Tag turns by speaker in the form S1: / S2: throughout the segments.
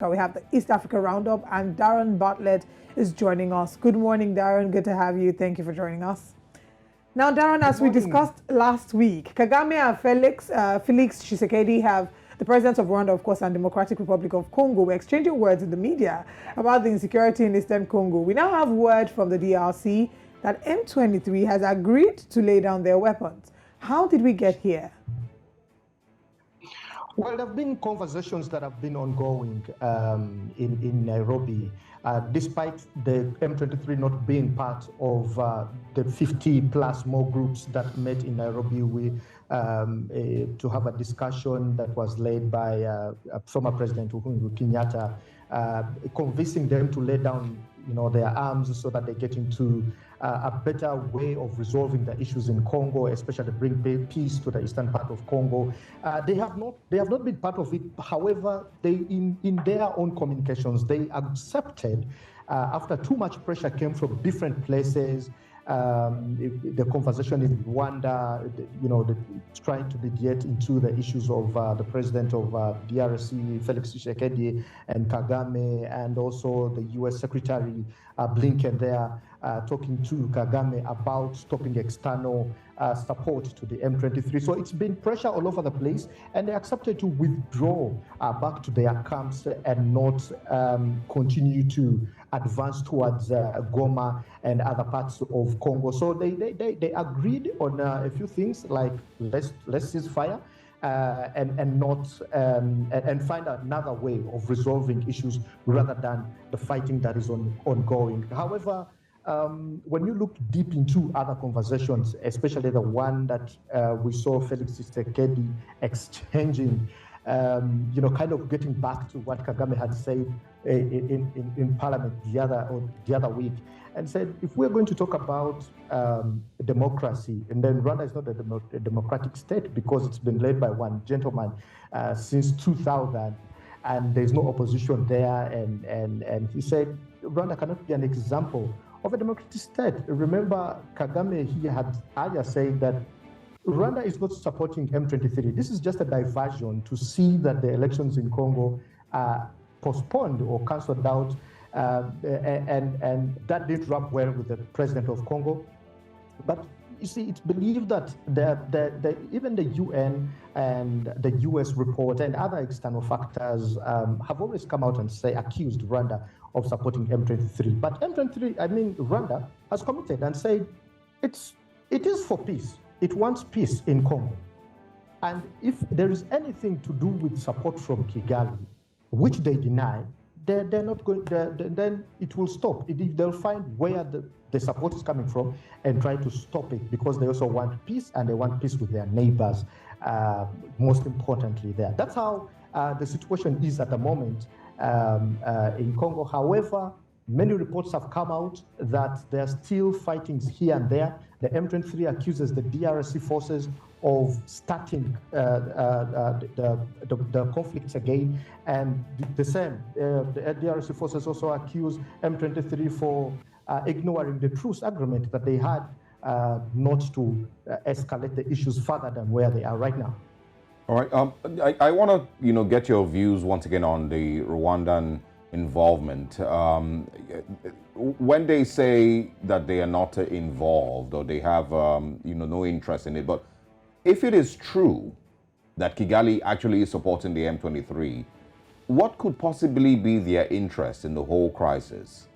S1: We have the East Africa Roundup, and Daron Bartlett is joining us. Good morning, Daron. Good to have you. Thank you for joining us. Now, Daron, as we discussed last week, Kagame and Felix Tshisekedi have, the presidents of Rwanda, of course, and Democratic Republic of Congo, were exchanging words in the media about the insecurity in Eastern Congo. We now have word from the DRC that M23 has agreed to lay down their weapons. How did we get here?
S2: Well, there have been conversations that have been ongoing in Nairobi, despite the M23 not being part of the 50 plus more groups that met in Nairobi to have a discussion that was led by former President Uhuru Kenyatta, convincing them to lay down their arms so that they get into a better way of resolving the issues in Congo, especially bring peace to the eastern part of Congo. They have not been part of it. However, in their own communications, they accepted after too much pressure came from different places. The conversation in Rwanda, trying to mediate into the issues of the president of DRC, Felix Tshisekedi, and Kagame, and also the U.S. Secretary Blinken there talking to Kagame about stopping external support to the M23. So it's been pressure all over the place, and they accepted to withdraw back to their camps and not continue to advance towards Goma and other parts of Congo. So they agreed on a few things like let's cease fire and find another way of resolving issues rather than the fighting that is ongoing. However, when you look deep into other conversations, especially the one that we saw Felix Tshisekedi exchanging, kind of getting back to what Kagame had said in Parliament the other week, and said, if we're going to talk about democracy, and then Rwanda is not a democratic state because it's been led by one gentleman since 2000, and there's no opposition there, and he said Rwanda cannot be an example of a democratic state. Remember, Kagame, he had earlier said that Rwanda is not supporting M23. This is just a diversion to see that the elections in Congo are postponed or cancelled out, and that didn't rub well with the president of Congo. But you see, it's believed that even the UN and the US report and other external factors have always come out and accused Rwanda of supporting M23. But Rwanda has committed and said it is for peace. It wants peace in Congo. And if there is anything to do with support from Kigali, which they deny, they're not going. Then it will stop. They'll find where the support is coming from and try to stop it, because they also want peace, and they want peace with their neighbors. Most importantly, there. That's how the situation is at the moment in Congo. However, many reports have come out that there are still fightings here and there. The M23 accuses the DRC forces of starting the conflicts again, and the same. The DRC forces also accuse M23 for ignoring the truce agreement that they had not to escalate the issues further than where they are right now.
S3: All right. I want to get your views once again on the Rwandan involvement. When they say that they are not involved or they have no interest in it, but if it is true that Kigali actually is supporting the M23, what could possibly be their interest in the whole crisis?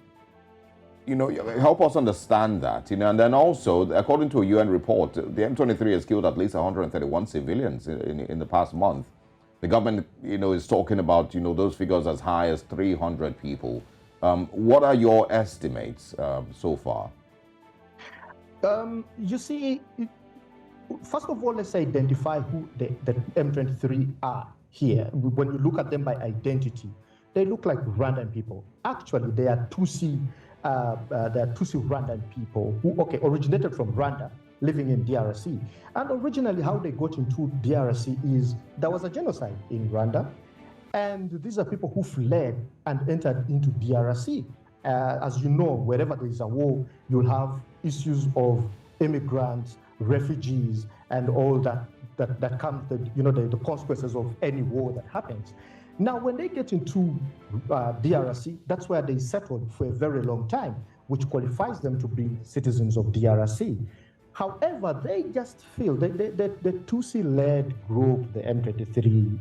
S3: Help us understand that. And then also, according to a UN report, the M23 has killed at least 131 civilians in the past month. The government, is talking about, those figures as high as 300 people. What are your estimates so far?
S2: You see, first of all, let's identify who the M23 are here. When you look at them by identity, they look like Rwandan people. Actually, they are Tutsi Rwandan people who, originated from Rwanda, living in DRC. And originally, how they got into DRC is there was a genocide in Rwanda, and these are people who fled and entered into DRC. As you know, wherever there is a war, you'll have issues of immigrants, refugees, and all that comes, the consequences of any war that happens. Now, when they get into DRC, that's where they settled for a very long time, which qualifies them to be citizens of DRC. However, they just feel the Tutsi-led group, the M23.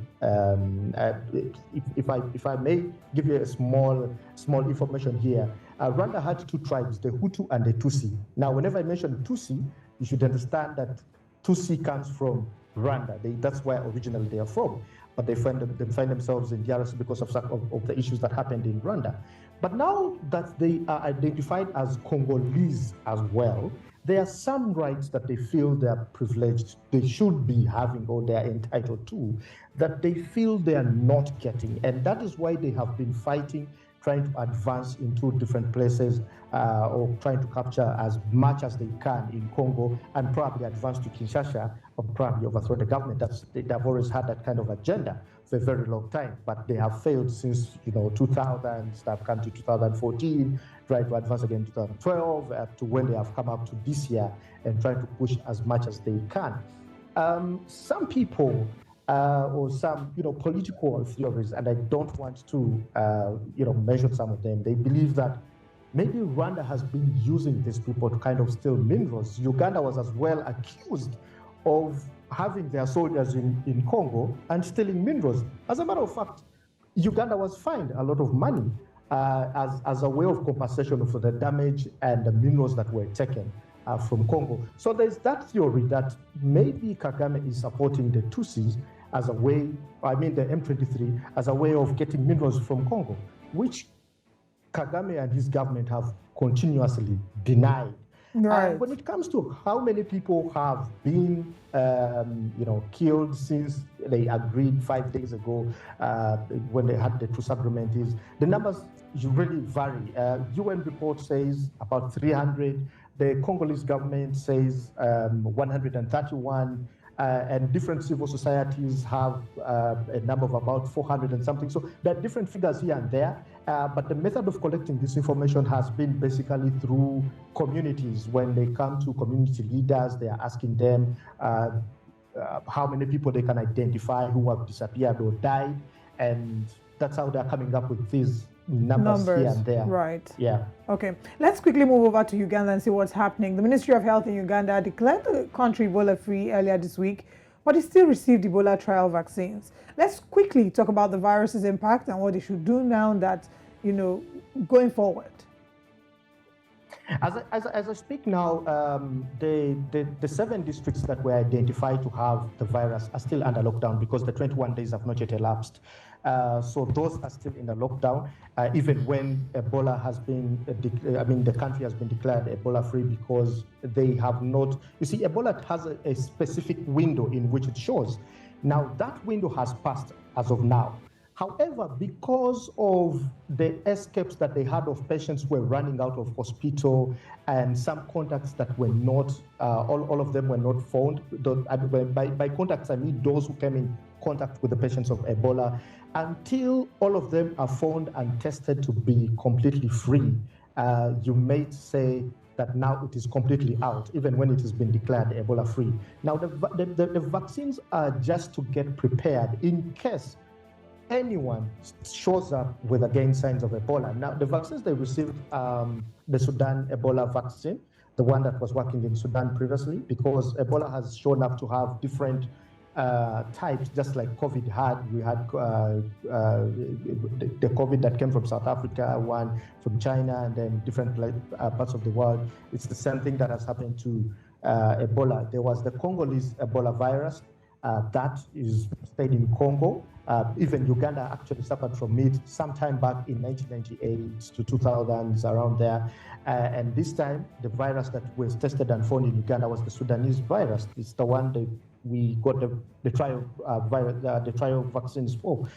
S2: If I may give you a small information here, Rwanda had two tribes, the Hutu and the Tutsi. Now, whenever I mention Tutsi, you should understand that Tutsi comes from Rwanda. That's where originally they are from, but they find themselves in DRC because of the issues that happened in Rwanda. But now that they are identified as Congolese as well, there are some rights that they feel they are privileged, they should be having or they are entitled to, that they feel they are not getting. And that is why they have been fighting, trying to advance into different places or trying to capture as much as they can in Congo and probably advance to Kinshasa or probably overthrow the government. They have always had that kind of agenda for a very long time, but they have failed since 2000, they have come to 2014, tried to advance again in 2012, to when they have come up to this year and try to push as much as they can. Some people or some political theories, and I don't want to mention some of them, they believe that maybe Rwanda has been using these people to kind of steal minerals. Uganda was as well accused of having their soldiers in Congo and stealing minerals. As a matter of fact, Uganda was fined a lot of money as a way of compensation for the damage and the minerals that were taken from Congo. So there's that theory that maybe Kagame is supporting the Tutsis as a way, the M23, as a way of getting minerals from Congo, which Kagame and his government have continuously denied.
S1: Right.
S2: When it comes to how many people have been, killed since they agreed 5 days ago when they had the truce agreement, the numbers really vary. UN report says about 300. The Congolese government says 131. And different civil societies have a number of about 400 and something. So there are different figures here and there. But the method of collecting this information has been basically through communities. When they come to community leaders, they are asking them how many people they can identify who have disappeared or died. And that's how they're coming up with these numbers here and there.
S1: Right.
S2: Yeah.
S1: Okay. Let's quickly move over to Uganda and see what's happening. The Ministry of Health in Uganda declared the country Ebola-free earlier this week, but it still received Ebola trial vaccines. Let's quickly talk about the virus's impact and what they should do now that, going forward.
S2: As I speak now, the 7 districts that were identified to have the virus are still under lockdown because the 21 days have not yet elapsed. So those are still in the lockdown, even when Ebola has been, the country has been declared Ebola-free because they have not, you see, Ebola has a specific window in which it shows. Now that window has passed as of now. However, because of the escapes that they had of patients who were running out of hospital and some contacts that were not, all of them were not found. By contacts, I mean those who came in contact with the patients of Ebola. Until all of them are found and tested to be completely free, you may say that now it is completely out, even when it has been declared Ebola-free. Now, the vaccines are just to get prepared in case anyone shows up with again signs of Ebola. Now, the vaccines they received, the Sudan Ebola vaccine, the one that was working in Sudan previously, because Ebola has shown up to have different types, just like COVID had. We had the COVID that came from South Africa, one from China, and then different parts of the world. It's the same thing that has happened to Ebola. There was the Congolese Ebola virus that is stayed in Congo. Even Uganda actually suffered from it sometime back in 1998 to 2000s, around there. And this time, the virus that was tested and found in Uganda was the Sudanese virus. It's the one that we got the trial vaccines for.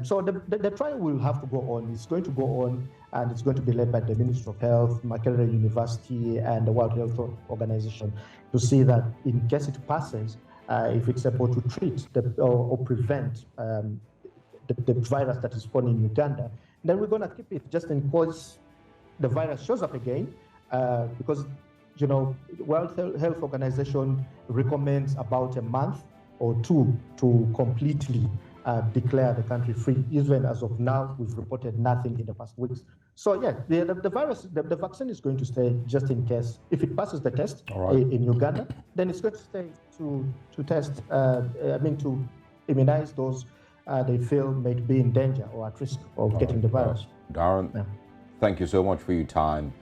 S2: So the trial will have to go on. It's going to go on, and it's going to be led by the Ministry of Health, Makerere University, and the World Health Organization to see that in case it passes, if it's able to treat or prevent the virus that is found in Uganda, then we're going to keep it just in case the virus shows up again, because World Health Organization recommends about a month or two to completely declare the country free. Even as of now, we've reported nothing in the past weeks. So yeah, the vaccine is going to stay just in case. If it passes the test in Uganda, then it's going to stay to test, to immunize those they feel may be in danger or at risk of getting the virus.
S3: Daron, thank you so much for your time.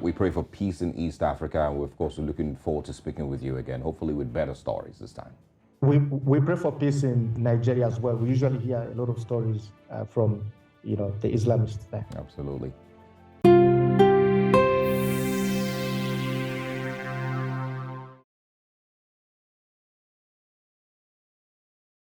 S3: We pray for peace in East Africa, and we're of course looking forward to speaking with you again, hopefully with better stories this time.
S2: We pray for peace in Nigeria as well. We usually hear a lot of stories from the Islamists there.
S3: Absolutely.